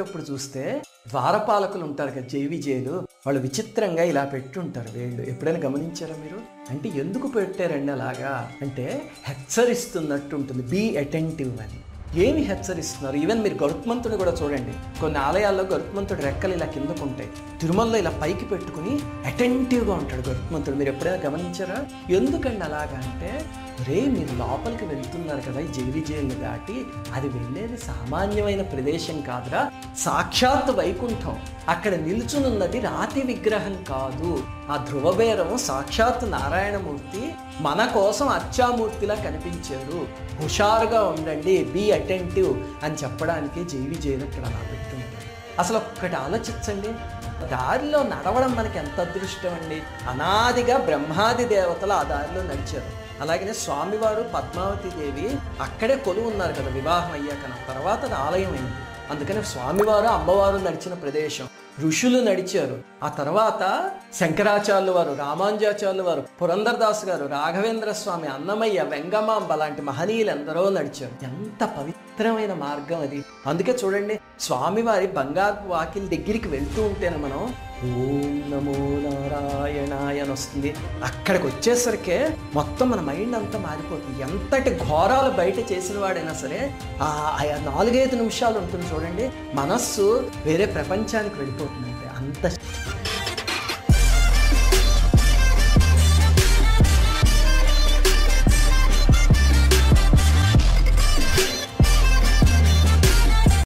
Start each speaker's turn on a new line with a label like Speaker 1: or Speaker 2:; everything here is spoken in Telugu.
Speaker 1: అప్పుడప్పుడు చూస్తే ద్వారపాలకులు ఉంటారు కదా, జైలు వాళ్ళు విచిత్రంగా ఇలా పెట్టుంటారు వేళ్ళు. ఎప్పుడైనా గమనించారా మీరు? అంటే ఎందుకు పెట్టారండి అలాగా అంటే హెచ్చరిస్తున్నట్టు ఉంటుంది, బీ అటెంటివ్ అని. ఏమి హెచ్చరిస్తున్నారు? ఈవెన్ మీరు గరుత్మంతుడు కూడా చూడండి, కొన్ని ఆలయాల్లో గరుత్మంతుడు రెక్కలు ఇలా కిందకు ఉంటాయి, తిరుమలలో ఇలా పైకి పెట్టుకుని అటెంటివ్గా ఉంటాడు గరుత్మంతుడు. మీరు ఎప్పుడైనా గమనించారా? ఎందుకండి అలాగా అంటే, రే మీరు లోపలికి వెళ్తున్నారు కదా ఈ జైలు దాటి, అది వెళ్ళేది సామాన్యమైన ప్రదేశం కాదురా, సాక్షాత్ వైకుంఠం. అక్కడ నిల్చునున్నది రాతి విగ్రహం కాదు, ఆ ధ్రువబేరము సాక్షాత్ నారాయణమూర్తి మన కోసం అర్చామూర్తిలా కనిపించారు, హుషారుగా ఉండండి, బీ అటెంటివ్ అని చెప్పడానికి జైలు ఇక్కడ అలా పెట్టుకుంటారు. అసలు ఒక్కటి ఆలోచించండి, దారిలో నడవడం మనకి ఎంత అదృష్టం అండి. అనాదిగా బ్రహ్మాది దేవతలు ఆ దారిలో నడిచారు. అలాగనే స్వామివారు పద్మావతి దేవి అక్కడే కొలువు ఉన్నారు కదా వివాహం అయ్యాక, తర్వాత అది ఆలయం అయింది. అందుకని స్వామివారు అమ్మవారు నడిచిన ప్రదేశం, ఋషులు నడిచారు. ఆ తర్వాత శంకరాచార్యులు వారు, రామానుజాచార్యులు వారు, పురంధరదాస్ గారు, రాఘవేంద్ర స్వామి, అన్నమయ్య, వెంగమాంబ లాంటి మహనీయులు ఎందరో నడిచారు. ఎంత పవిత్రమైన మార్గం అది. అందుకే చూడండి, స్వామివారి బంగారు వాకిలి దగ్గరికి వెళ్తూ ఉంటేనే మనం ఓం నమో నారాయణాయ అని వస్తుంది. అక్కడికి వచ్చేసరికే మొత్తం మన మైండ్ అంతా మారిపోతుంది. ఎంతటి ఘోరాలు బయట చేసిన వాడైనా సరే ఆ 4-5 నిమిషాలు ఉంటుంది చూడండి, మనస్సు వేరే ప్రపంచానికి వెళ్ళిపోతుంది. అంత